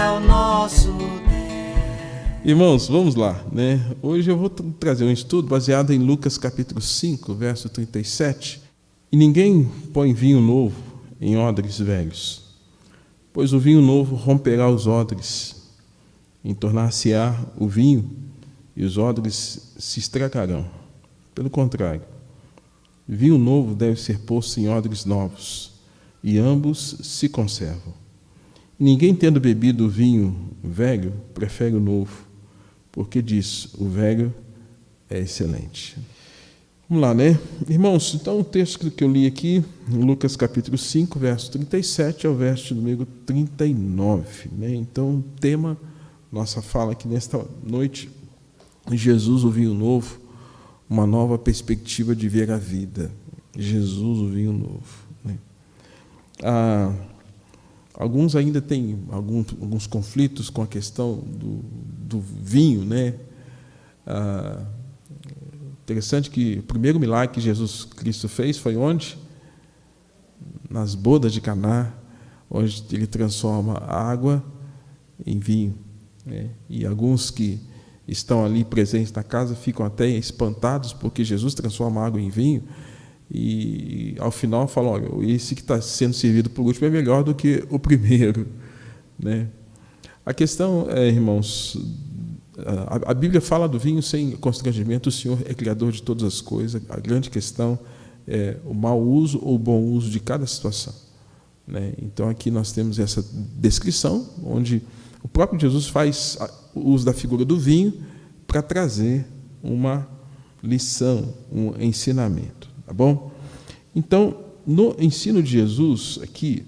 é o nosso Deus. Irmãos, vamos lá, né? Hoje eu vou trazer um estudo baseado em Lucas capítulo 5, verso 37. E ninguém põe vinho novo em odres velhos, pois o vinho novo romperá os odres, entornar-se-á o vinho, e os odres se estragarão. Pelo contrário, vinho novo deve ser posto em odres novos, e ambos se conservam. Ninguém, tendo bebido o vinho velho, prefere o novo, porque diz, o velho é excelente. Vamos lá, né? Irmãos, então o texto que eu li aqui, Lucas capítulo 5, verso 37 ao verso número 39. Né? Então, o tema, nossa fala aqui nesta noite, Jesus, o vinho novo, uma nova perspectiva de ver a vida. Jesus, o vinho novo. Né? Alguns ainda têm alguns conflitos com a questão do vinho, né? Interessante que o primeiro milagre que Jesus Cristo fez foi onde? Nas bodas de Caná, onde ele transforma a água em vinho. Né? E alguns que estão ali presentes na casa ficam até espantados porque Jesus transforma a água em vinho. E ao final falam, olha, esse que está sendo servido por último é melhor do que o primeiro. Né? A questão é, irmãos, a Bíblia fala do vinho sem constrangimento, o Senhor é criador de todas as coisas, a grande questão é o mau uso ou o bom uso de cada situação. Né? Então aqui nós temos essa descrição, onde o próprio Jesus faz o uso da figura do vinho para trazer uma lição, um ensinamento. Tá bom? Então, no ensino de Jesus, aqui,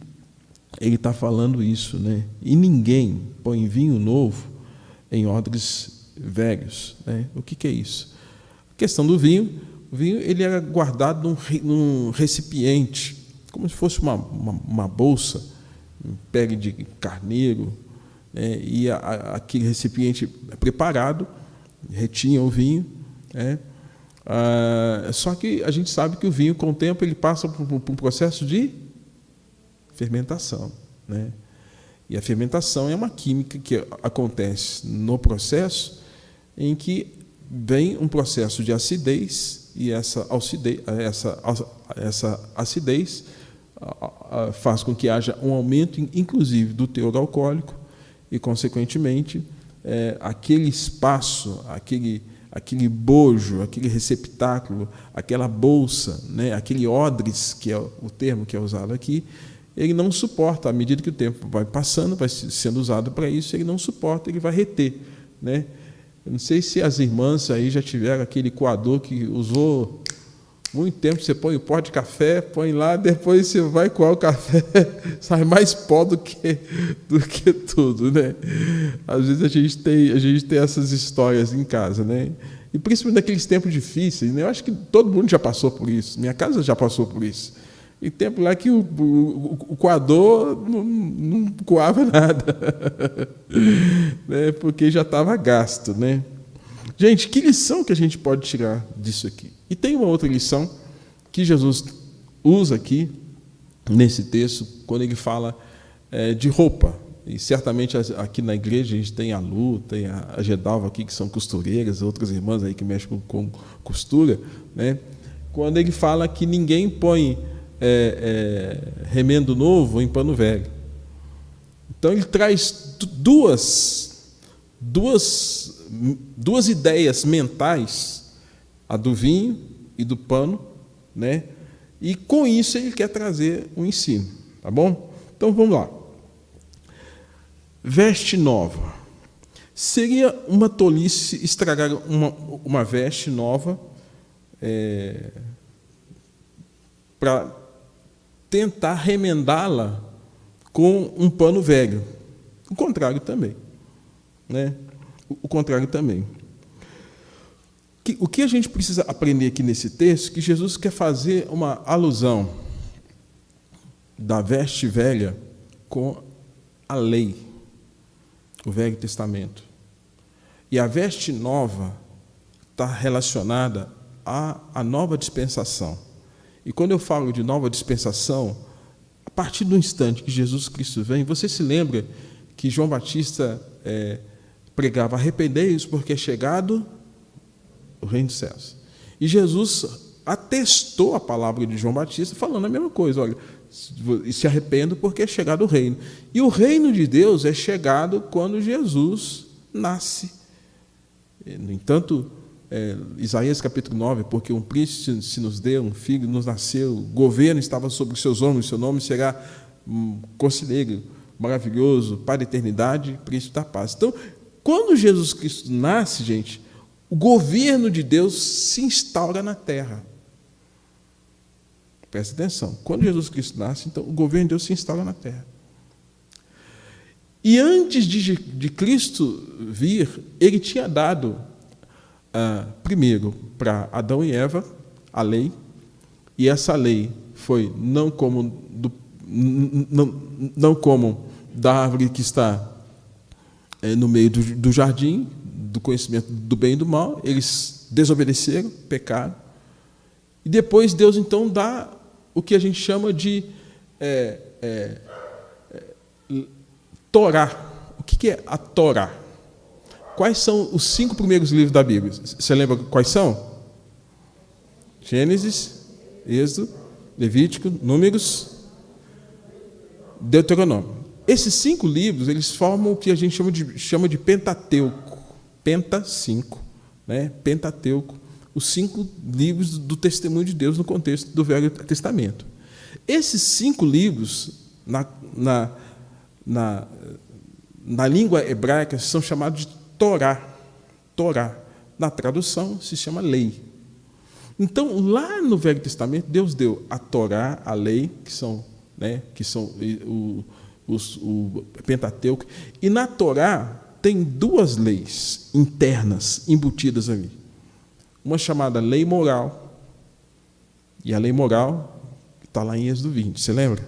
ele está falando isso, né? E ninguém põe vinho novo em odres velhos. Né? O que é isso? A questão do vinho, o vinho ele era guardado num recipiente, como se fosse uma bolsa, um pele de carneiro, né? E aquele recipiente preparado retinha o vinho, né? Só que a gente sabe que o vinho, com o tempo, ele passa por um processo de fermentação. Né? E a fermentação é uma química que acontece no processo em que vem um processo de acidez, e essa acidez faz com que haja um aumento, inclusive, do teor alcoólico, e, consequentemente, aquele espaço, aquele bojo, aquele receptáculo, aquela bolsa, né, aquele odres, que é o termo que é usado aqui, ele não suporta, à medida que o tempo vai passando, vai sendo usado para isso, ele não suporta, ele vai reter. Né? Eu não sei se as irmãs aí já tiveram aquele coador que usou muito tempo, você põe o pó de café, põe lá, depois você vai coar o café, sai mais pó do que tudo, né? Às vezes a gente tem essas histórias em casa, né? E principalmente naqueles tempos difíceis, né? Eu acho que todo mundo já passou por isso, minha casa já passou por isso. E tempo lá que o coador não coava nada, né? Porque já estava gasto, né? Gente, que lição que a gente pode tirar disso aqui? E tem uma outra lição que Jesus usa aqui, nesse texto, quando ele fala de roupa. E certamente aqui na igreja a gente tem a Lu, tem a Gedalva aqui, que são costureiras, outras irmãs aí que mexem com costura. Né? Quando ele fala que ninguém põe remendo novo em pano velho. Então ele traz duas ideias mentais, a do vinho e do pano, né? E com isso ele quer trazer um ensino, tá bom? Então vamos lá. Veste nova. Seria uma tolice estragar uma veste nova para tentar remendá-la com um pano velho. O contrário também, né? O contrário também. O que a gente precisa aprender aqui nesse texto, que Jesus quer fazer uma alusão da veste velha com a lei, o Velho Testamento. E a veste nova está relacionada à nova dispensação. E quando eu falo de nova dispensação, a partir do instante que Jesus Cristo vem, você se lembra que João Batista pregava: arrependei-vos, porque é chegado o reino dos céus. E Jesus atestou a palavra de João Batista falando a mesma coisa: olha, se arrependo porque é chegado o reino. E o reino de Deus é chegado quando Jesus nasce. No entanto, Isaías capítulo 9, porque um príncipe se nos deu, um filho nos nasceu, o governo estava sobre os seus ombros, seu nome será Conselheiro Maravilhoso, Pai da Eternidade, Príncipe da Paz. Então, quando Jesus Cristo nasce, gente, o governo de Deus se instaura na terra. Presta atenção. Quando Jesus Cristo nasce, então, o governo de Deus se instaura na terra. E antes de Cristo vir, ele tinha dado, primeiro, para Adão e Eva, a lei, e essa lei foi não comam da árvore que está no meio do jardim, do conhecimento do bem e do mal. Eles desobedeceram, pecaram. E depois Deus, então, dá o que a gente chama de Torá. O que é a Torá? Quais são os 5 primeiros livros da Bíblia? Você lembra quais são? Gênesis, Êxodo, Levítico, Números, Deuteronômio. Esses 5 livros, eles formam o que a gente chama de Pentateuco. Penta 5, né? Pentateuco. Os 5 livros do testemunho de Deus no contexto do Velho Testamento. Esses 5 livros, na língua hebraica, são chamados de Torá. Torá. Na tradução, se chama lei. Então, lá no Velho Testamento, Deus deu a Torá, a lei, que são o Pentateuco. E na Torá tem 2 leis internas embutidas ali. Uma chamada lei moral, e a lei moral está lá em Êxodo 20, você lembra?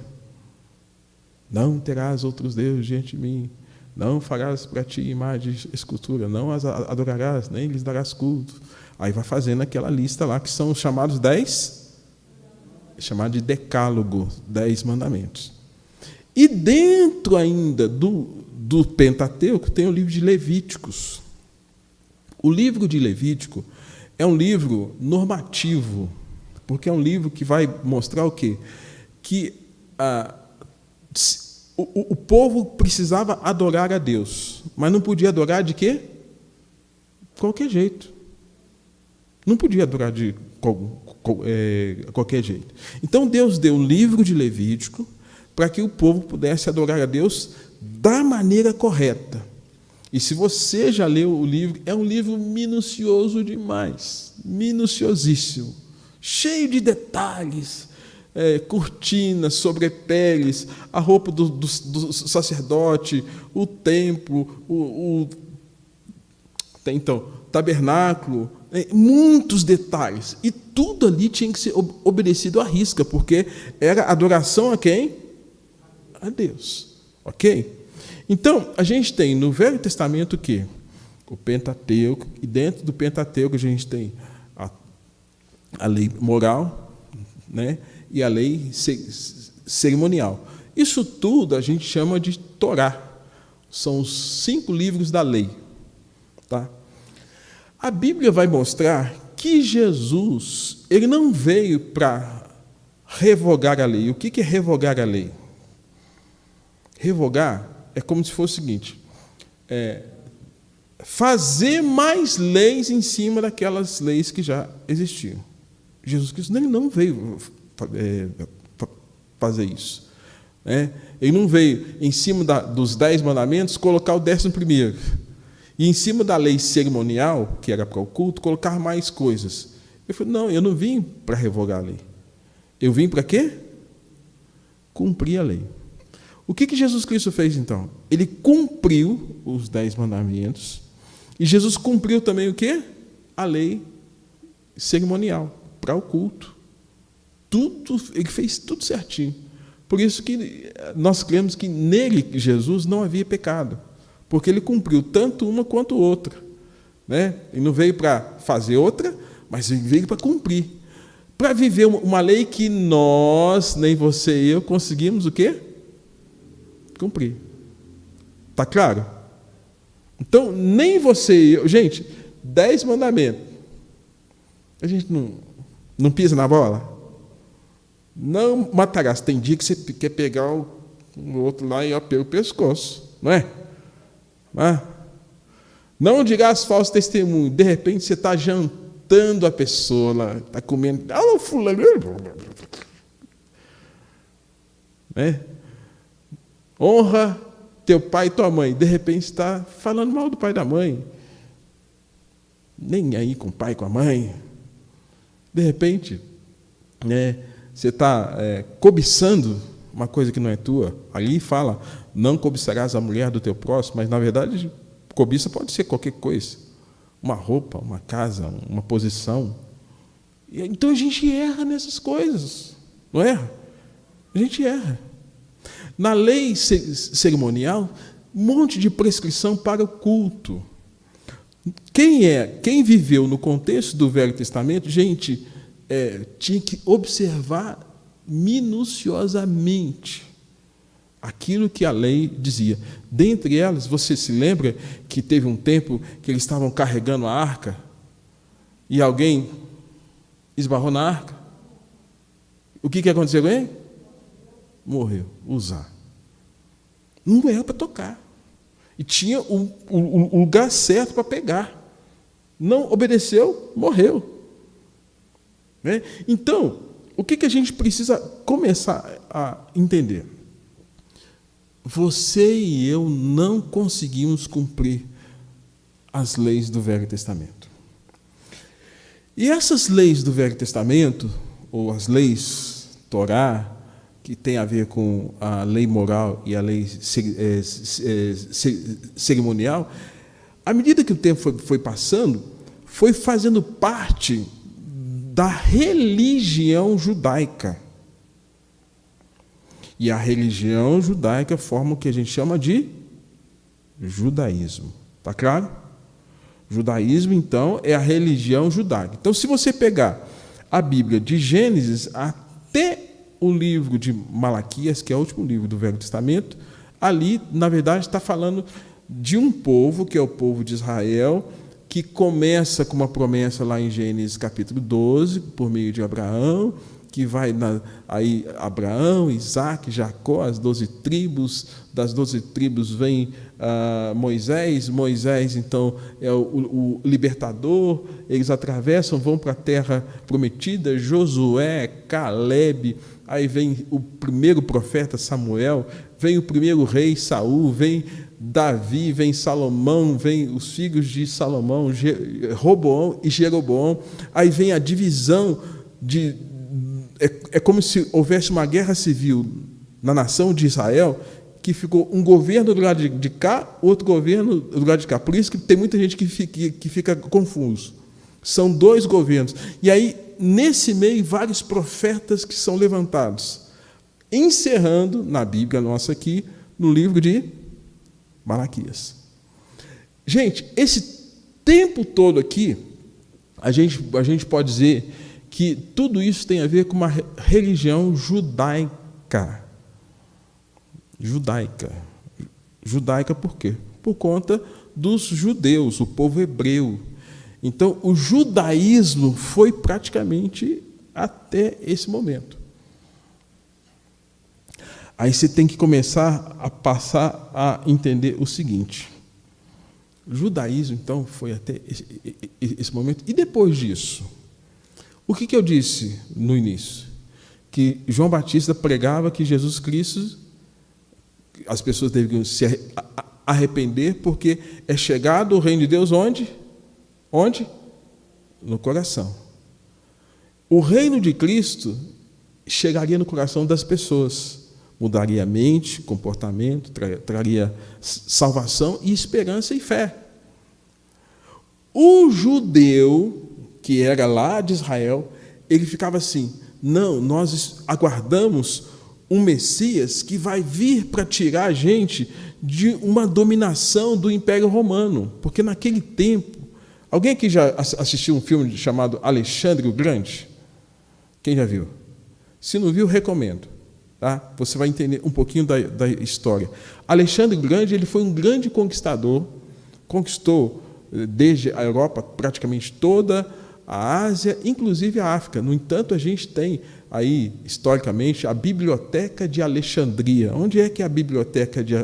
Não terás outros deuses diante de mim, não farás para ti imagem de escultura, não as adorarás, nem lhes darás culto. Aí vai fazendo aquela lista lá, que são os chamados 10, chamado de decálogo, 10 mandamentos. E dentro ainda do Pentateuco tem o livro de Levíticos. O livro de Levítico é um livro normativo, porque é um livro que vai mostrar o quê? Que o povo precisava adorar a Deus, mas não podia adorar de quê? Qualquer jeito. Não podia adorar de qualquer jeito. Então Deus deu o livro de Levítico para que o povo pudesse adorar a Deus da maneira correta. E se você já leu o livro, é um livro minucioso demais, minuciosíssimo, cheio de detalhes, cortinas, sobrepeles, a roupa do sacerdote, o templo, então, tabernáculo, muitos detalhes. E tudo ali tinha que ser obedecido à risca, porque era adoração a quem? A Deus. Ok? Então, a gente tem no Velho Testamento o quê? O Pentateuco, e dentro do Pentateuco a gente tem a lei moral, né? E a lei cerimonial. Isso tudo a gente chama de Torá. São os 5 livros da lei. Tá? A Bíblia vai mostrar que Jesus, ele não veio para revogar a lei. O que é revogar a lei? Revogar é como se fosse o seguinte: fazer mais leis em cima daquelas leis que já existiam. Jesus Cristo não veio fazer isso. Ele não veio, em cima dos 10 mandamentos, colocar o 11º. E em cima da lei cerimonial, que era para o culto, colocar mais coisas. Ele falou: não, eu não vim para revogar a lei. Eu vim para quê? Cumprir a lei. O que Jesus Cristo fez, então? Ele cumpriu os 10 mandamentos, e Jesus cumpriu também o quê? A lei cerimonial, para o culto. Tudo, ele fez tudo certinho. Por isso que nós cremos que nele, Jesus, não havia pecado, porque ele cumpriu tanto uma quanto outra. Né? Ele não veio para fazer outra, mas ele veio para cumprir. Para viver uma lei que nós, nem você e eu, conseguimos o quê? Cumprir. Está claro? Então, nem você e eu... Gente, 10 mandamentos. A gente não pisa na bola? Não matarás. Tem dia que você quer pegar o outro lá e pelo pescoço, não é? Não dirás falso testemunho. De repente, você está jantando a pessoa lá, está comendo. Fulano. Né? Honra teu pai e tua mãe. De repente, está falando mal do pai e da mãe. Nem aí com o pai e com a mãe. De repente, você está cobiçando uma coisa que não é tua. Ali fala, não cobiçarás a mulher do teu próximo, mas, na verdade, cobiça pode ser qualquer coisa. Uma roupa, uma casa, uma posição. Então, a gente erra nessas coisas, não erra? A gente erra. Na lei cerimonial, um monte de prescrição para o culto. Quem viveu no contexto do Velho Testamento, gente, tinha que observar minuciosamente aquilo que a lei dizia. Dentre elas, você se lembra que teve um tempo que eles estavam carregando a arca e alguém esbarrou na arca? O que aconteceu com ele? Morreu. Usar. Não era para tocar. E tinha o lugar certo para pegar. Não obedeceu, morreu. Né? Então, o que a gente precisa começar a entender? Você e eu não conseguimos cumprir as leis do Velho Testamento. E essas leis do Velho Testamento, ou as leis Torá, que tem a ver com a lei moral e a lei cerimonial, à medida que o tempo foi passando, foi fazendo parte da religião judaica. E a religião judaica forma o que a gente chama de judaísmo. Está claro? Judaísmo, então, é a religião judaica. Então, se você pegar a Bíblia de Gênesis até o livro de Malaquias, que é o último livro do Velho Testamento, ali, na verdade, está falando de um povo, que é o povo de Israel, que começa com uma promessa lá em Gênesis capítulo 12, por meio de Abraão, que vai aí Abraão, Isaac, Jacó, as 12 tribos, das 12 tribos vem Moisés, então é o libertador, eles atravessam, vão para a terra prometida, Josué, Calebe, aí vem o primeiro profeta Samuel, vem o primeiro rei Saul, vem Davi, vem Salomão, vem os filhos de Salomão, Roboão e Jeroboão, aí vem a divisão é como se houvesse uma guerra civil na nação de Israel, que ficou um governo do lado de cá, outro governo do lado de cá. Por isso que tem muita gente que fica confuso. São 2 governos. E aí, nesse meio, vários profetas que são levantados. Encerrando, na Bíblia nossa aqui, no livro de Malaquias. Gente, esse tempo todo aqui, a gente pode dizer que tudo isso tem a ver com uma religião judaica. Judaica por quê? Por conta dos judeus, o povo hebreu. Então, o judaísmo foi praticamente até esse momento. Aí você tem que começar a passar a entender o seguinte. O judaísmo, então, foi até esse momento. E depois disso? O que eu disse no início? Que João Batista pregava que Jesus Cristo, as pessoas deveriam se arrepender, porque é chegado o reino de Deus onde? Onde? No coração. O reino de Cristo chegaria no coração das pessoas, mudaria a mente, comportamento, traria salvação e esperança e fé. O judeu, que era lá de Israel, ele ficava assim, não, nós aguardamos um Messias que vai vir para tirar a gente de uma dominação do Império Romano, porque naquele tempo, alguém aqui já assistiu um filme chamado Alexandre o Grande? Quem já viu? Se não viu, recomendo. Tá? Você vai entender um pouquinho da história. Alexandre o Grande, ele foi um grande conquistador, conquistou desde a Europa praticamente toda, a Ásia, inclusive a África. No entanto, a gente tem aí, historicamente, a Biblioteca de Alexandria. Onde é que é a Biblioteca de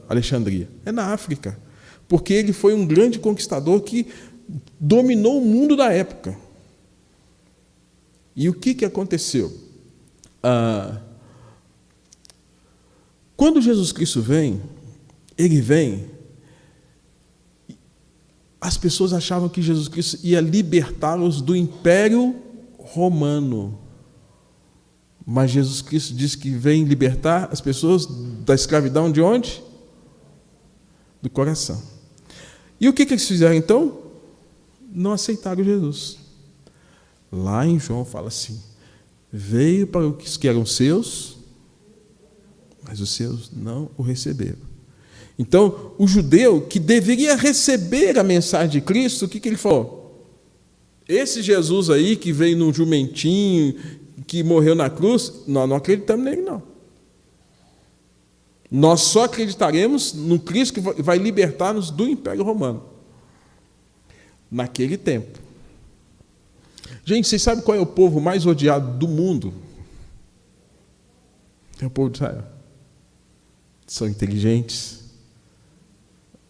Alexandria? É na África, porque ele foi um grande conquistador que dominou o mundo da época. E o que aconteceu? Quando Jesus Cristo vem, ele vem, as pessoas achavam que Jesus Cristo ia libertá-los do Império Romano. Mas Jesus Cristo diz que vem libertar as pessoas da escravidão de onde? Do coração. E o que eles fizeram então? Não aceitaram Jesus. Lá em João fala assim: veio para os que eram seus, mas os seus não o receberam. Então, o judeu que deveria receber a mensagem de Cristo, o que ele falou? Esse Jesus aí que veio num jumentinho, que morreu na cruz, nós não acreditamos nele, não. Nós só acreditaremos no Cristo que vai libertar-nos do Império Romano. Naquele tempo. Gente, vocês sabem qual é o povo mais odiado do mundo? É o povo de Israel. São inteligentes.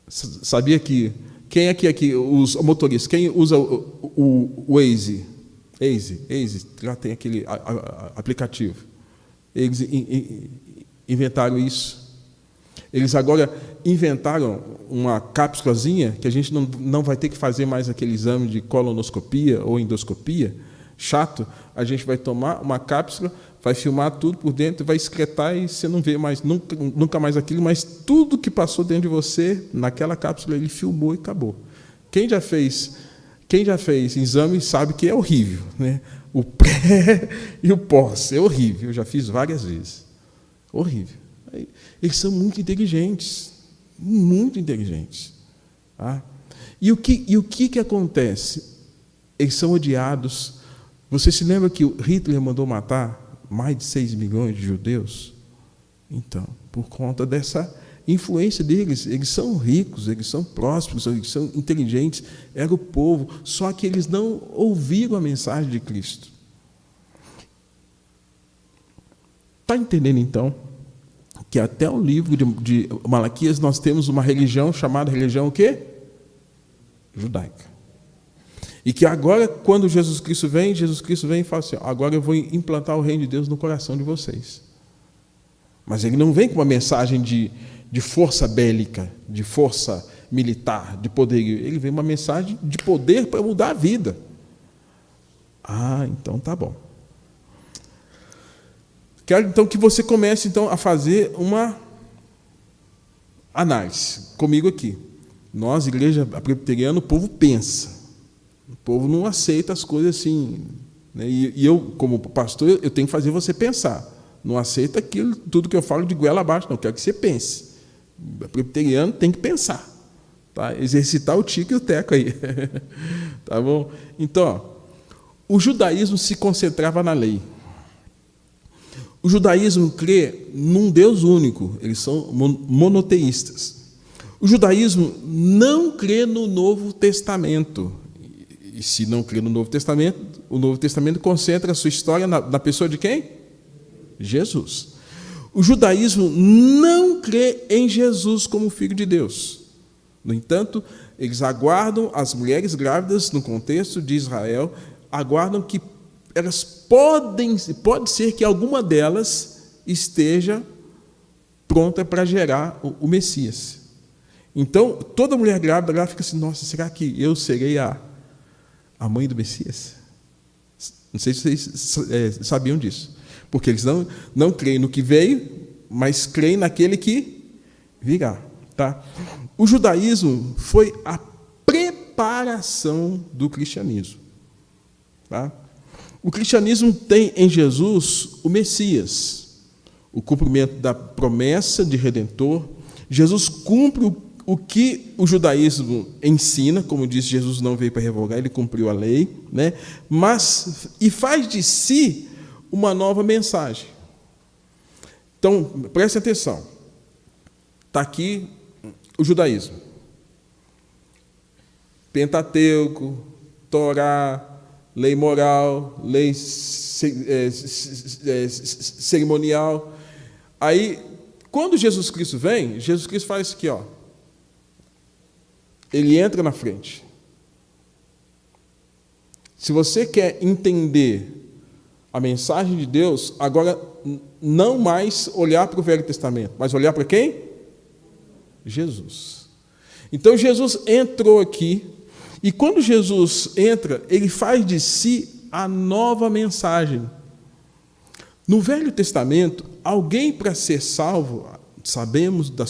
Sabia que quem aqui os motoristas, quem usa o Waze, já tem aquele aplicativo. Eles inventaram isso. Eles agora inventaram uma cápsulazinha que a gente não vai ter que fazer mais aquele exame de colonoscopia ou endoscopia chato. A gente vai tomar uma cápsula, vai filmar tudo por dentro, vai excretar e você não vê mais nunca mais aquilo, mas tudo que passou dentro de você, naquela cápsula, ele filmou e acabou. Quem já fez exame sabe que é horrível, né? O pré e o pós, é horrível. Eu já fiz várias vezes. Horrível. Eles são muito inteligentes. Muito inteligentes. Tá? E o que acontece? Eles são odiados. Você se lembra que o Hitler mandou matar mais de 6 milhões de judeus? Então, por conta dessa influência deles, eles são ricos, eles são prósperos, eles são inteligentes, era o povo, só que eles não ouviram a mensagem de Cristo. Está entendendo, então, que até o livro de Malaquias nós temos uma religião chamada religião o quê? Judaica. E que agora, quando Jesus Cristo vem e fala assim: agora eu vou implantar o reino de Deus no coração de vocês. Mas ele não vem com uma mensagem de força bélica, de força militar, de poder. Ele vem uma mensagem de poder para mudar a vida. Então tá bom. Quero então que você comece então a fazer uma análise comigo aqui. Nós, igreja presbiteriana, o povo pensa. O povo não aceita as coisas assim, né? E eu, como pastor, eu tenho que fazer você pensar. Não aceita tudo que eu falo de goela abaixo, não. Eu quero que você pense. O presbiteriano tem que pensar. Tá? Exercitar o tico e o teco aí. Tá bom? Então, o judaísmo se concentrava na lei. O judaísmo crê num Deus único. Eles são monoteístas. O judaísmo não crê no Novo Testamento. E se não crê no Novo Testamento, o Novo Testamento concentra a sua história na pessoa de quem? Jesus. O judaísmo não crê em Jesus como Filho de Deus. No entanto, eles aguardam as mulheres grávidas, no contexto de Israel, aguardam que elas pode ser que alguma delas esteja pronta para gerar o Messias. Então, toda mulher grávida lá fica assim: nossa, será que eu serei a mãe do Messias? Não sei se vocês sabiam disso. Porque eles não creem no que veio, mas creem naquele que virá. Tá? O judaísmo foi a preparação do cristianismo. Tá? O cristianismo tem em Jesus o Messias, o cumprimento da promessa de Redentor. Jesus cumpre o que o judaísmo ensina, como disse, Jesus não veio para revogar, ele cumpriu a lei, né? E faz de si uma nova mensagem. Então, preste atenção. Está aqui o judaísmo. Pentateuco, Torá, lei moral, lei cerimonial. Aí, quando Jesus Cristo vem, Jesus Cristo faz isso aqui, ó. Ele entra na frente. Se você quer entender a mensagem de Deus, agora não mais olhar para o Velho Testamento, mas olhar para quem? Jesus. Então Jesus entrou aqui, e quando Jesus entra, ele faz de si a nova mensagem. No Velho Testamento, alguém para ser salvo, sabemos da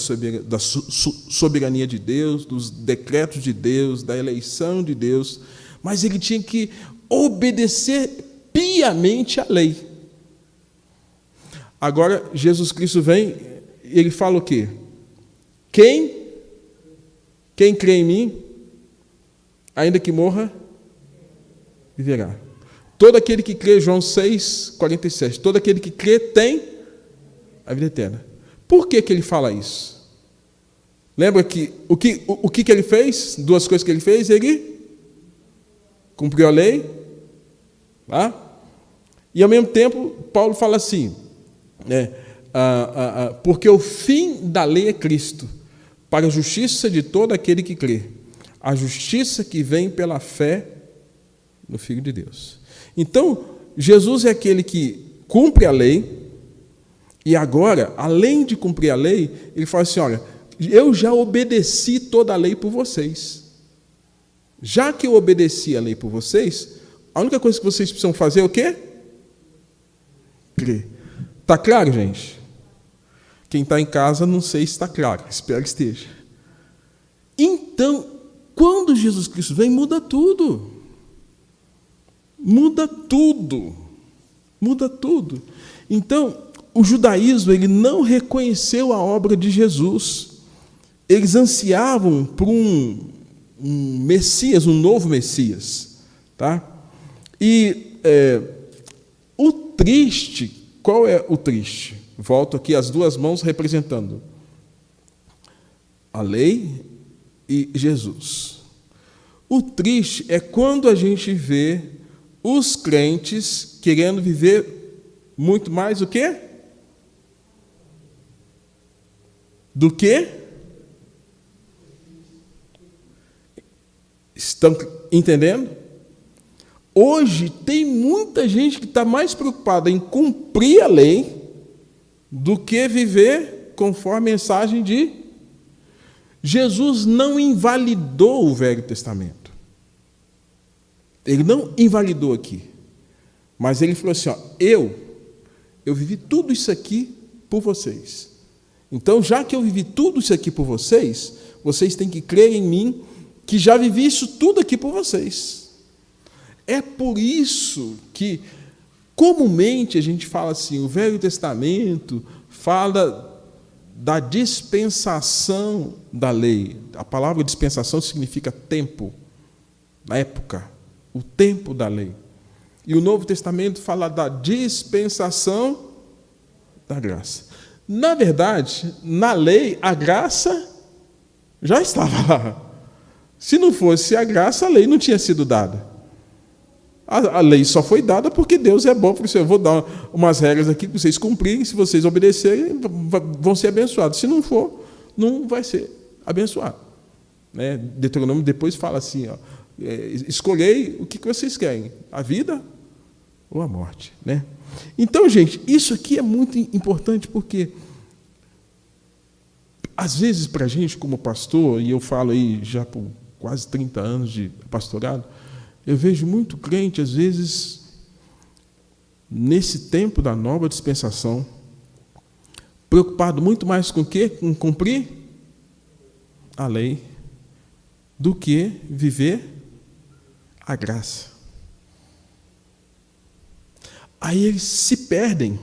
soberania de Deus, dos decretos de Deus, da eleição de Deus, mas ele tinha que obedecer piamente à lei. Agora, Jesus Cristo vem, ele fala o quê? Quem crê em mim, ainda que morra, viverá. Todo aquele que crê, João 6:47, todo aquele que crê tem a vida eterna. Por que ele fala isso? Lembra que o que ele fez? Duas coisas que ele fez. Ele cumpriu a lei, tá? E ao mesmo tempo, Paulo fala assim, porque o fim da lei é Cristo, para a justiça de todo aquele que crê, a justiça que vem pela fé no Filho de Deus. Então, Jesus é aquele que cumpre a lei, e agora, além de cumprir a lei, ele fala assim, olha, eu já obedeci toda a lei por vocês. Já que eu obedeci a lei por vocês, a única coisa que vocês precisam fazer é o quê? Crer. Está claro, gente? Quem está em casa, não sei se está claro, espero que esteja. Então, quando Jesus Cristo vem, muda tudo. Muda tudo. Muda tudo. Então, o judaísmo, ele não reconheceu a obra de Jesus. Eles ansiavam por um Messias, um novo Messias. Tá? E o triste, qual é o triste? Volto aqui as duas mãos representando a lei e Jesus. O triste é quando a gente vê os crentes querendo viver muito mais o quê? Do que? Estão entendendo? Hoje tem muita gente que está mais preocupada em cumprir a lei do que viver conforme a mensagem de Jesus. Não invalidou o Velho Testamento. Ele não invalidou aqui. Mas ele falou assim, ó, eu vivi tudo isso aqui por vocês. Então, já que eu vivi tudo isso aqui por vocês, vocês têm que crer em mim, que já vivi isso tudo aqui por vocês. É por isso que, comumente, a gente fala assim, o Velho Testamento fala da dispensação da lei. A palavra dispensação significa tempo, época, o tempo da lei. E o Novo Testamento fala da dispensação da graça. Na verdade, na lei, a graça já estava lá. Se não fosse a graça, a lei não tinha sido dada. A lei só foi dada porque Deus é bom. Eu vou dar umas regras aqui para vocês cumprirem. Se vocês obedecerem, vão ser abençoados. Se não for, não vai ser abençoado. Deuteronômio depois fala assim, ó, escolhei o que vocês querem, a vida ou a morte. Então, gente, isso aqui é muito importante porque, às vezes, para a gente como pastor, e eu falo aí já por quase 30 anos de pastorado, eu vejo muito crente, às vezes, nesse tempo da nova dispensação, preocupado muito mais com o quê? Com cumprir a lei, do que viver a graça. Aí eles se perdem,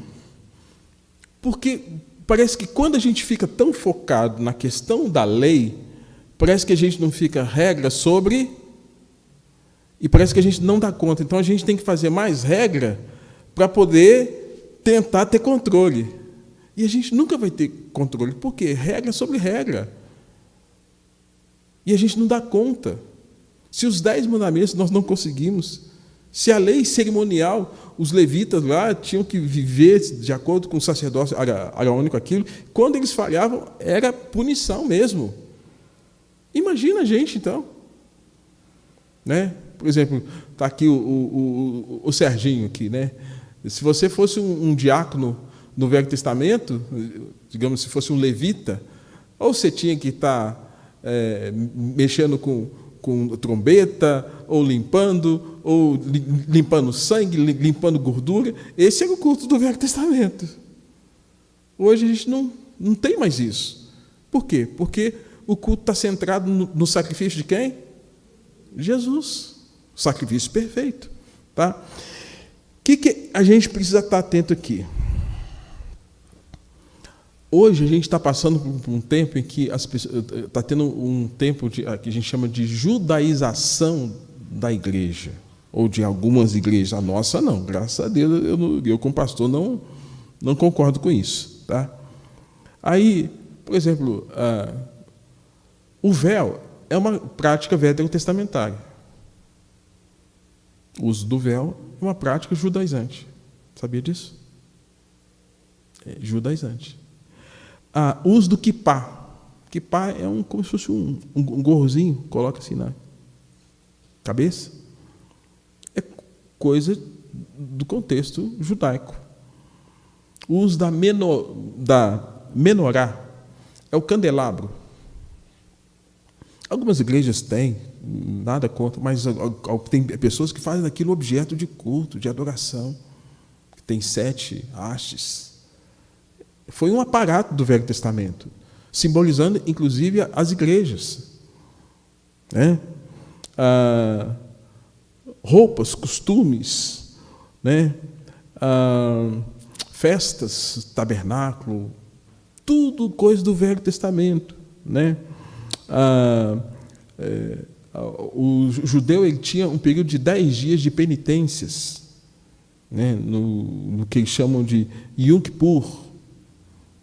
porque parece que quando a gente fica tão focado na questão da lei, parece que a gente não fica regra sobre, e parece que a gente não dá conta. Então a gente tem que fazer mais regra para poder tentar ter controle. E a gente nunca vai ter controle. Por quê? Regra sobre regra. E a gente não dá conta. Se os 10 mandamentos nós não conseguimos, se a lei cerimonial, os levitas lá tinham que viver de acordo com o sacerdócio araônico aquilo, quando eles falhavam, era punição mesmo. Imagina a gente, então. Né? Por exemplo, está aqui o Serginho aqui, né? Se você fosse um diácono no Velho Testamento, digamos, se fosse um levita, ou você tinha que estar mexendo com trombeta, ou limpando sangue, limpando gordura. Esse era o culto do Velho Testamento. Hoje a gente não tem mais isso. Por quê? Porque o culto está centrado no sacrifício de quem? Jesus. O sacrifício perfeito. Tá? O que a gente precisa estar atento aqui? Hoje a gente está passando por um tempo em que está tendo um tempo que a gente chama de judaização da igreja, ou de algumas igrejas. A nossa não, graças a Deus, eu como pastor não concordo com isso. Tá? Aí, por exemplo, o véu é uma prática veterotestamentária. O uso do véu é uma prática judaizante. Sabia disso? É judaizante. O uso do quipá. Quipá é como se fosse um gorrozinho, coloca assim na cabeça. É coisa do contexto judaico. O uso da menorá é o candelabro. Algumas igrejas têm, nada contra, mas tem pessoas que fazem daquilo objeto de culto, de adoração, que tem 7 hastes. Foi um aparato do Velho Testamento, simbolizando, inclusive, as igrejas. Né? Roupas, costumes, né? Festas, tabernáculo, tudo coisa do Velho Testamento. Né? O judeu ele tinha um período de 10 dias de penitências, né? no que eles chamam de Yom Kippur.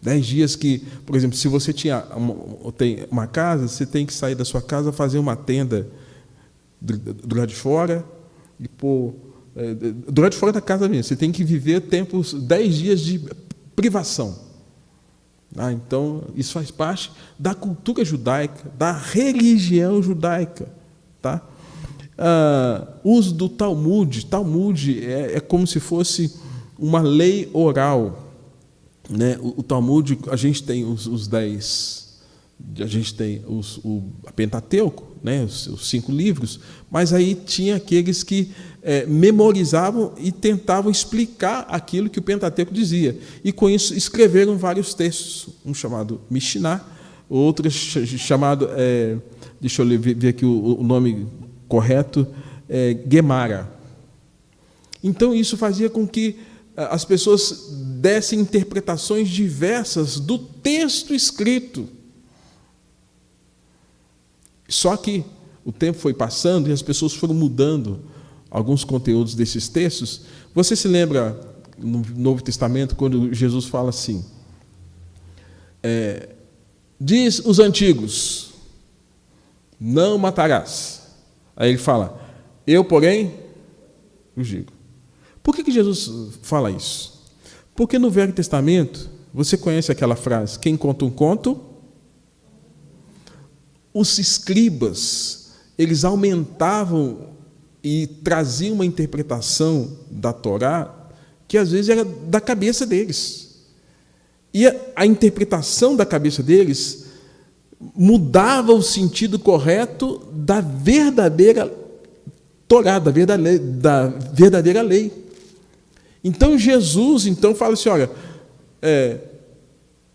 10 dias que, por exemplo, se você tem uma casa, você tem que sair da sua casa, fazer uma tenda do lado de fora e pôr do lado de fora da casa mesmo. Você tem que viver 10 dias de privação. Então, isso faz parte da cultura judaica, da religião judaica. Tá? Uso do Talmud. Talmud é como se fosse uma lei oral. Né? O Talmud, a gente tem os 10, a gente tem o Pentateuco, né? os 5 livros, mas aí tinha aqueles que memorizavam e tentavam explicar aquilo que o Pentateuco dizia. E com isso escreveram vários textos, um chamado Mishnah, outro chamado, deixa eu ver aqui o nome correto, Gemara. Então isso fazia com que as pessoas dessem interpretações diversas do texto escrito. Só que o tempo foi passando e as pessoas foram mudando alguns conteúdos desses textos. Você se lembra, no Novo Testamento, quando Jesus fala assim, diz os antigos, não matarás. Aí ele fala, eu, porém, os digo. Por que Jesus fala isso? Porque no Velho Testamento, você conhece aquela frase, quem conta um conto? Os escribas, eles aumentavam e traziam uma interpretação da Torá que às vezes era da cabeça deles. E a interpretação da cabeça deles mudava o sentido correto da verdadeira Torá, da verdadeira lei. Então, Jesus fala assim, olha,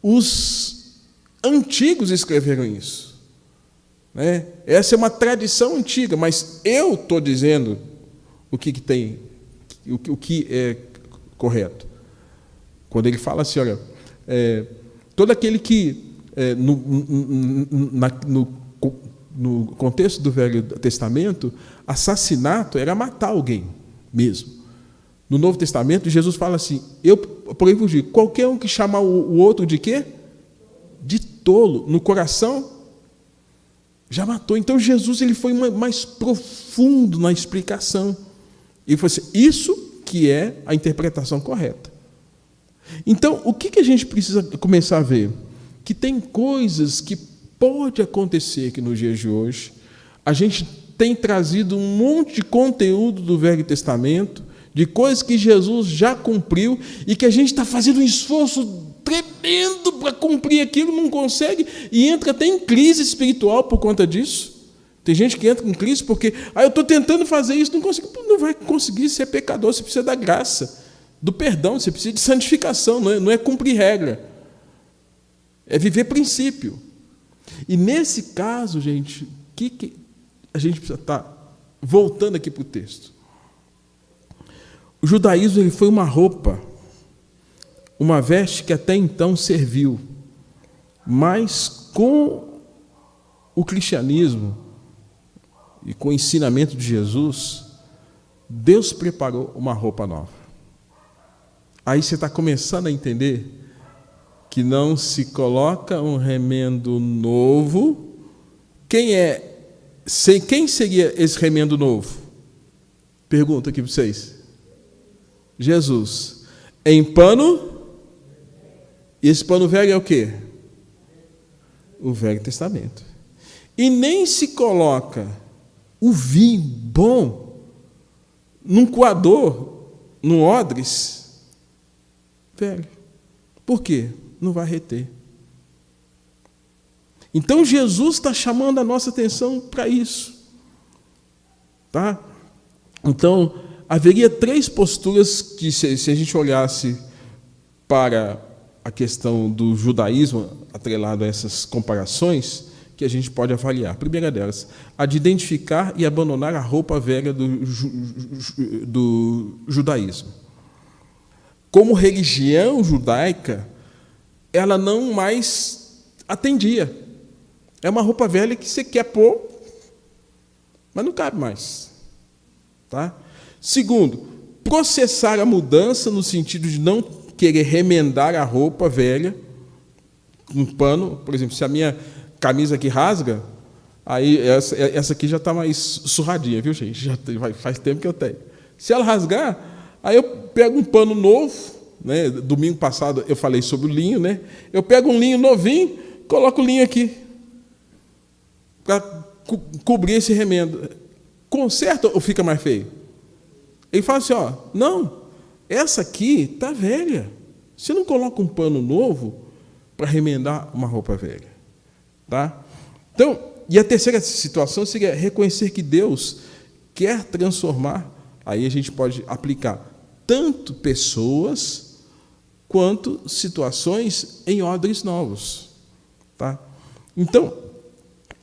os antigos escreveram isso. Né? Essa é uma tradição antiga, mas eu estou dizendo o que tem, o que é correto. Quando ele fala assim, olha, todo aquele que, no contexto do Velho Testamento, assassinato era matar alguém mesmo. No Novo Testamento, Jesus fala assim, eu, porém, vos digo, qualquer um que chamar o outro de quê? De tolo, no coração, já matou. Então, Jesus ele foi mais profundo na explicação. Ele falou assim, isso que é a interpretação correta. Então, o que a gente precisa começar a ver? Que tem coisas que pode acontecer que nos dias de hoje, a gente tem trazido um monte de conteúdo do Velho Testamento, de coisas que Jesus já cumpriu e que a gente está fazendo um esforço tremendo para cumprir aquilo, não consegue e entra até em crise espiritual por conta disso. Tem gente que entra em crise porque eu estou tentando fazer isso, não consigo. Não vai conseguir ser pecador, você precisa da graça, do perdão, você precisa de santificação, não é cumprir regra, é viver princípio. E nesse caso, gente, que a gente precisa estar voltando aqui para o texto. O judaísmo ele foi uma roupa, uma veste que até então serviu, mas com o cristianismo e com o ensinamento de Jesus, Deus preparou uma roupa nova. Aí você está começando a entender que não se coloca um remendo novo. Quem seria esse remendo novo? Pergunta aqui para vocês. Jesus. Em pano, e esse pano velho é o quê? O Velho Testamento. E nem se coloca o vinho bom num coador, num odres velho. Por quê? Não vai reter. Então Jesus está chamando a nossa atenção para isso. Tá? Então, haveria 3 posturas que, se a gente olhasse para a questão do judaísmo, atrelado a essas comparações, que a gente pode avaliar. A primeira delas, a de identificar e abandonar a roupa velha do judaísmo. Como religião judaica, ela não mais atendia. É uma roupa velha que você quer pôr, mas não cabe mais. Tá? Segundo, processar a mudança no sentido de não querer remendar a roupa velha, um pano, por exemplo, se a minha camisa aqui rasga, aí essa aqui já está mais surradinha, viu, gente? Já faz tempo que eu tenho. Se ela rasgar, aí eu pego um pano novo, né? Domingo passado eu falei sobre o linho, né? Eu pego um linho novinho, coloco o linho aqui, para cobrir esse remendo. Conserta ou fica mais feio? Ele fala assim, não, essa aqui está velha. Você não coloca um pano novo para remendar uma roupa velha. Tá? Então, e a terceira situação seria reconhecer que Deus quer transformar, aí a gente pode aplicar tanto pessoas quanto situações em odres novos. Tá? Então,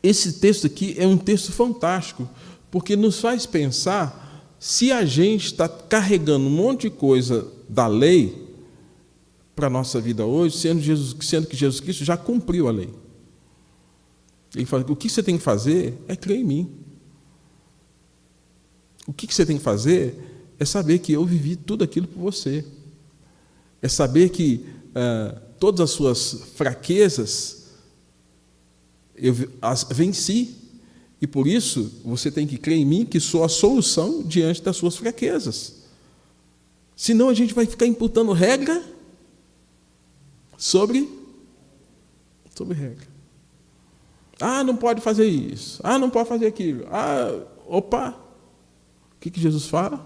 esse texto aqui é um texto fantástico, porque nos faz pensar se a gente está carregando um monte de coisa da lei para a nossa vida hoje, sendo que Jesus Cristo já cumpriu a lei. Ele fala, o que você tem que fazer é crer em mim. O que você tem que fazer é saber que eu vivi tudo aquilo por você. É saber que todas as suas fraquezas eu as venci. E por isso, você tem que crer em mim, que sou a solução diante das suas fraquezas. Senão a gente vai ficar imputando regra sobre regra. Não pode fazer isso. Não pode fazer aquilo. O que Jesus fala?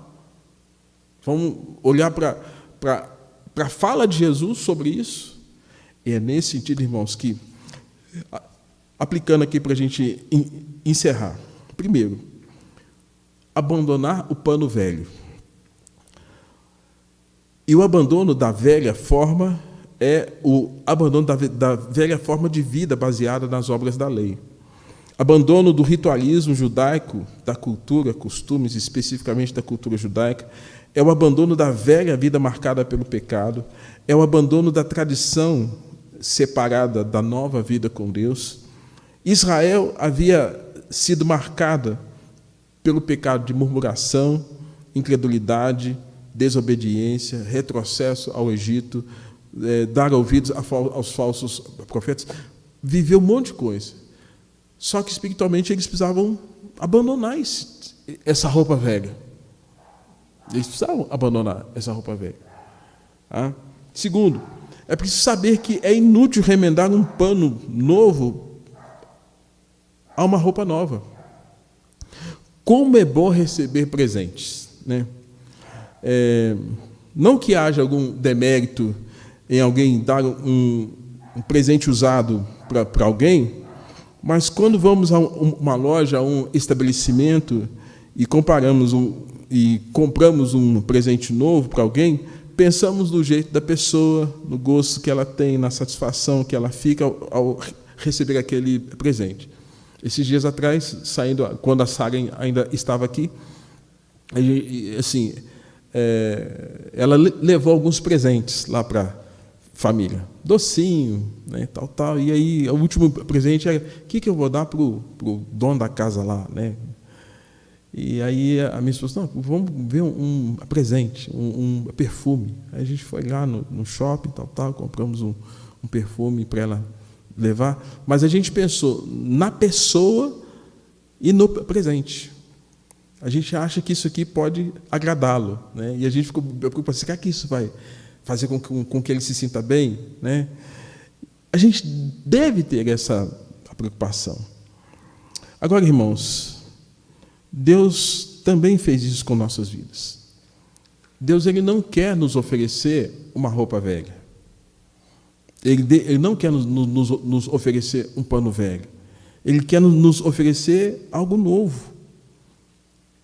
Vamos olhar para a fala de Jesus sobre isso. E é nesse sentido, irmãos, que, aplicando aqui para a gente encerrar. Primeiro, abandonar o pano velho. E o abandono da velha forma é o abandono da velha forma de vida baseada nas obras da lei. Abandono do ritualismo judaico, da cultura, costumes, especificamente da cultura judaica, é o abandono da velha vida marcada pelo pecado, é o abandono da tradição separada da nova vida com Deus. Israel havia sido marcada pelo pecado de murmuração, incredulidade, desobediência, retrocesso ao Egito, dar ouvidos aos falsos profetas, viveu um monte de coisa. Só que espiritualmente eles precisavam abandonar essa roupa velha. Eles precisavam abandonar essa roupa velha. Tá? Segundo, é preciso saber que é inútil remendar um pano novo a uma roupa nova. Como é bom receber presentes, né? Não que haja algum demérito em alguém dar um presente usado para alguém, mas quando vamos a uma loja, a um estabelecimento e compramos um presente novo para alguém, pensamos no jeito da pessoa, no gosto que ela tem, na satisfação que ela fica ao receber aquele presente. Esses dias atrás, quando a Sara ainda estava aqui, assim, ela levou alguns presentes lá para a família, docinho, né, tal, e aí o último presente era: o que eu vou dar para o dono da casa lá, né? E aí a minha esposa: não, vamos ver um presente, um perfume. Aí a gente foi lá no shopping, tal, compramos um perfume para ela levar, mas a gente pensou na pessoa e no presente. A gente acha que isso aqui pode agradá-lo, né? E a gente ficou preocupado: será que isso vai fazer com que ele se sinta bem, né? A gente deve ter essa preocupação. Agora, irmãos, Deus também fez isso com nossas vidas. Deus, ele não quer nos oferecer uma roupa velha. Ele não quer nos oferecer um pano velho. Ele quer nos oferecer algo novo.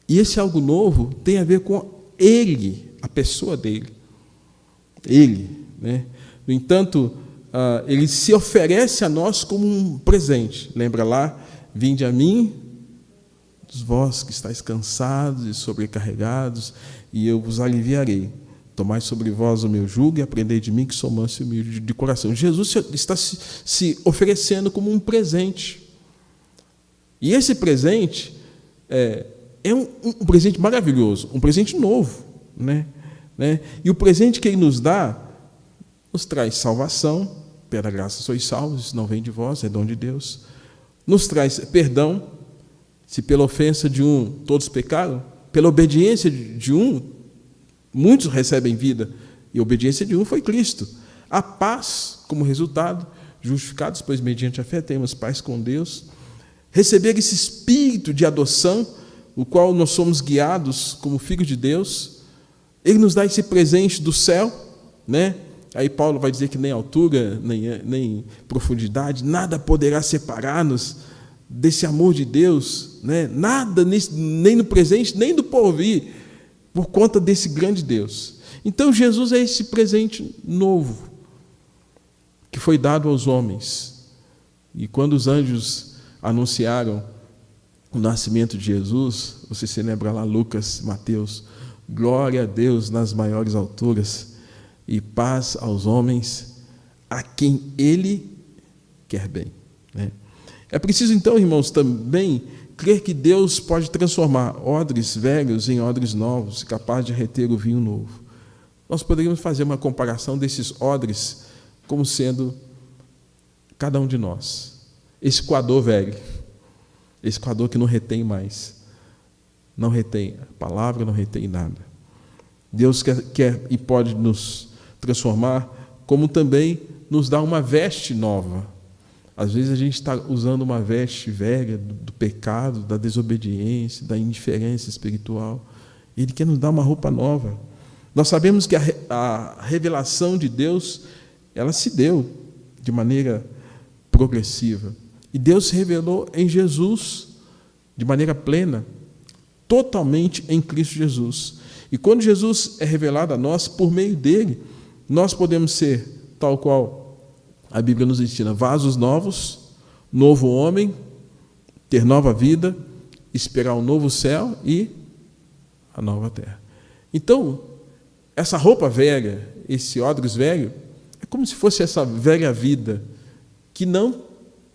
E esse algo novo tem a ver com Ele, a pessoa dele. Ele, né? No entanto, Ele se oferece a nós como um presente. Lembra lá: vinde a mim, vós que estáis cansados e sobrecarregados, e eu vos aliviarei. Tomai sobre vós o meu jugo e aprendei de mim, que sou manso e humilde de coração. Jesus está se oferecendo como um presente. E esse presente é um presente maravilhoso, um presente novo, né? E o presente que Ele nos dá nos traz salvação. Pela graça sois salvos, isso não vem de vós, é dom de Deus. Nos traz perdão. Se pela ofensa de um todos pecaram, pela obediência de um muitos recebem vida, e a obediência de um foi Cristo. A paz como resultado, justificados, pois mediante a fé temos paz com Deus. Receber esse espírito de adoção, o qual nós somos guiados como filhos de Deus. Ele nos dá esse presente do céu, né? Aí Paulo vai dizer que nem altura, nem profundidade, nada poderá separar-nos desse amor de Deus, né? Nada, nem no presente, nem do porvir, por conta desse grande Deus. Então Jesus é esse presente novo que foi dado aos homens. E quando os anjos anunciaram o nascimento de Jesus, você se lembra lá, Lucas, Mateus: glória a Deus nas maiores alturas e paz aos homens a quem Ele quer bem, né? É preciso, então, irmãos, também crer que Deus pode transformar odres velhos em odres novos, capaz de reter o vinho novo. Nós poderíamos fazer uma comparação desses odres como sendo cada um de nós. Esse coador velho, esse coador que não retém mais, não retém a palavra, não retém nada. Deus quer e pode nos transformar, como também nos dar uma veste nova. Às vezes a gente está usando uma veste velha do pecado, da desobediência, da indiferença espiritual. Ele quer nos dar uma roupa nova. Nós sabemos que a revelação de Deus, ela se deu de maneira progressiva. E Deus se revelou em Jesus de maneira plena, totalmente em Cristo Jesus. E quando Jesus é revelado a nós, por meio dele, nós podemos ser, tal qual a Bíblia nos ensina, vasos novos, novo homem, ter nova vida, esperar um novo céu e a nova terra. Então, essa roupa velha, esse odres velho, é como se fosse essa velha vida que não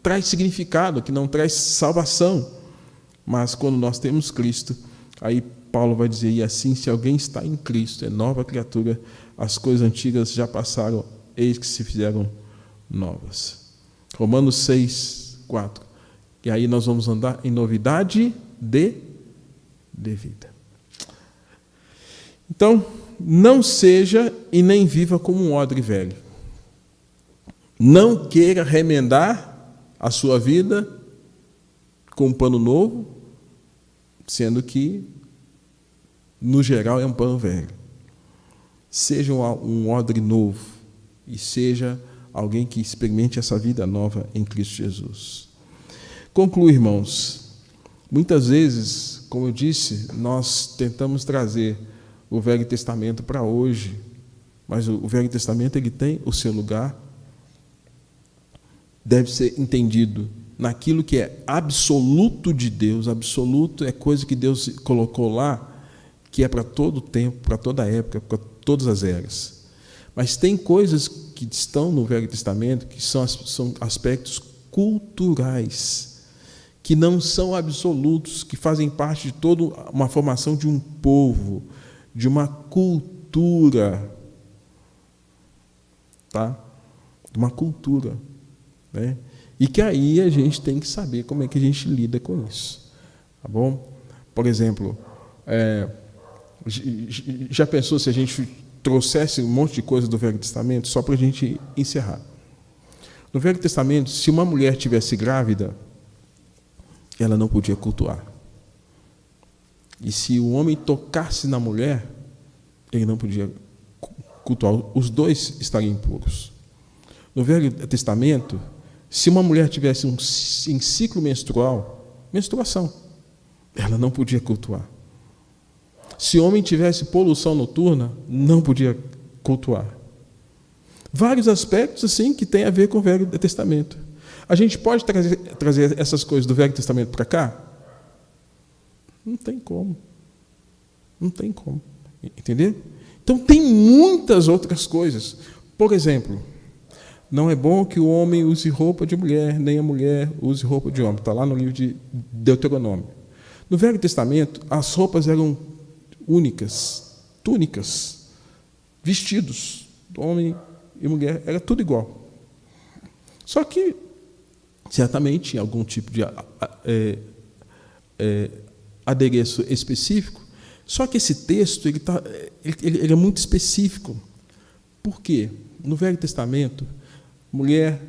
traz significado, que não traz salvação. Mas quando nós temos Cristo, aí Paulo vai dizer, e assim, se alguém está em Cristo, é nova criatura, as coisas antigas já passaram, eis que se fizeram novas. Romanos 6, 4. E aí nós vamos andar em novidade de vida. Então, não seja e nem viva como um odre velho. Não queira remendar a sua vida com um pano novo, sendo que, no geral, é um pano velho. Seja um odre novo e seja alguém que experimente essa vida nova em Cristo Jesus. Concluo, irmãos. Muitas vezes, como eu disse, nós tentamos trazer o Velho Testamento para hoje, mas o Velho Testamento ele tem o seu lugar, deve ser entendido naquilo que é absoluto de Deus. Absoluto é coisa que Deus colocou lá, que é para todo o tempo, para toda a época, para todas as eras. Mas tem coisas que estão no Velho Testamento que são aspectos culturais, que não são absolutos, que fazem parte de toda uma formação de um povo, de uma cultura, tá? De uma cultura, né? E que aí a gente tem que saber como é que a gente lida com isso, tá bom? Por exemplo, já pensou se a gente trouxesse um monte de coisa do Velho Testamento só para a gente encerrar? No Velho Testamento, se uma mulher tivesse grávida, ela não podia cultuar. E se o homem tocasse na mulher, ele não podia cultuar. Os dois estariam impuros. No Velho Testamento, se uma mulher tivesse em ciclo menstrual, menstruação, ela não podia cultuar. Se o homem tivesse poluição noturna, não podia cultuar. Vários aspectos assim que têm a ver com o Velho Testamento. A gente pode trazer essas coisas do Velho Testamento para cá? Não tem como. Não tem como. Entendeu? Então, tem muitas outras coisas. Por exemplo, não é bom que o homem use roupa de mulher, nem a mulher use roupa de homem. Está lá no livro de Deuteronômio. No Velho Testamento, as roupas eram únicas, túnicas, vestidos, homem e mulher, era tudo igual. Só que, certamente, em algum tipo de adereço específico, só que esse texto ele é muito específico. Por quê? No Velho Testamento, mulher,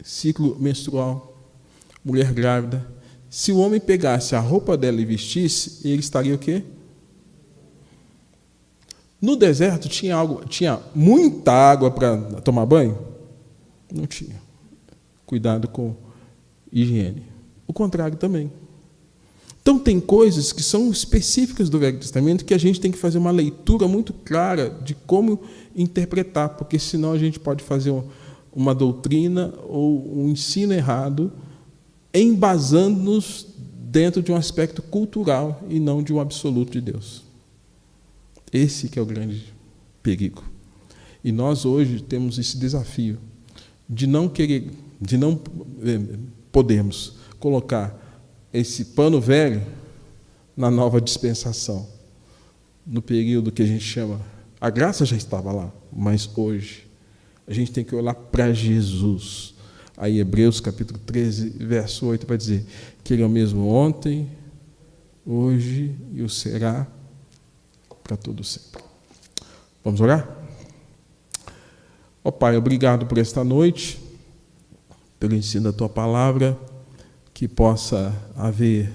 ciclo menstrual, mulher grávida, se o homem pegasse a roupa dela e vestisse, ele estaria o quê? No deserto tinha muita água para tomar banho? Não tinha. Cuidado com higiene. O contrário também. Então, tem coisas que são específicas do Velho Testamento que a gente tem que fazer uma leitura muito clara de como interpretar, porque senão a gente pode fazer uma doutrina ou um ensino errado, embasando-nos dentro de um aspecto cultural e não de um absoluto de Deus. Esse que é o grande perigo. E nós hoje temos esse desafio de não podermos colocar esse pano velho na nova dispensação, no período que a gente chama, a graça já estava lá, mas hoje a gente tem que olhar para Jesus. Aí Hebreus capítulo 13, verso 8 vai dizer que Ele é o mesmo ontem, hoje e o será para todo sempre. Vamos orar? Ó Pai, obrigado por esta noite, pelo ensino da Tua Palavra, que possa haver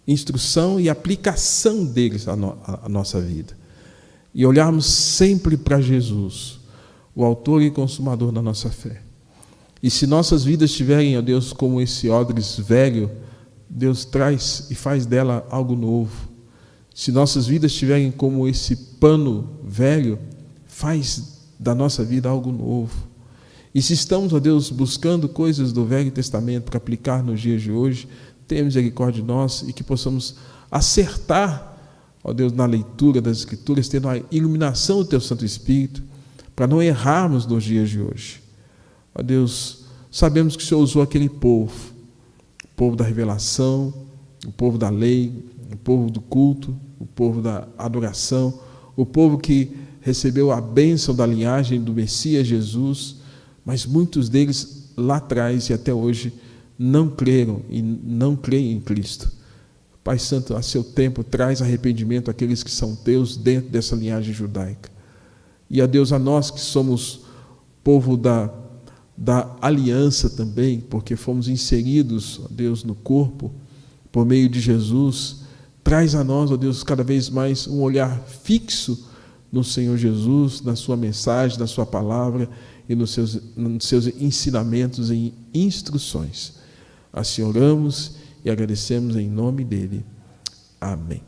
instrução e aplicação deles à nossa vida. E olharmos sempre para Jesus, o autor e consumador da nossa fé. E se nossas vidas estiverem, ó Deus, como esse odres velho, Deus traz e faz dela algo novo. Se nossas vidas estiverem como esse pano velho, faz da nossa vida algo novo. E se estamos, ó Deus, buscando coisas do Velho Testamento para aplicar nos dias de hoje, tenha misericórdia de nós e que possamos acertar, ó Deus, na leitura das Escrituras, tendo a iluminação do Teu Santo Espírito, para não errarmos nos dias de hoje. Ó Deus, sabemos que o Senhor usou aquele povo, o povo da revelação, o povo da lei, o povo do culto, o povo da adoração, o povo que recebeu a bênção da linhagem do Messias Jesus, mas muitos deles lá atrás e até hoje não creram e não creem em Cristo. Pai Santo, a seu tempo, traz arrependimento àqueles que são teus dentro dessa linhagem judaica. E a Deus, a nós que somos povo da aliança também, porque fomos inseridos, ó Deus, no corpo, por meio de Jesus, traz a nós, ó Deus, cada vez mais um olhar fixo no Senhor Jesus, na sua mensagem, na sua palavra e nos seus ensinamentos e instruções. Assim oramos e agradecemos em nome dele. Amém.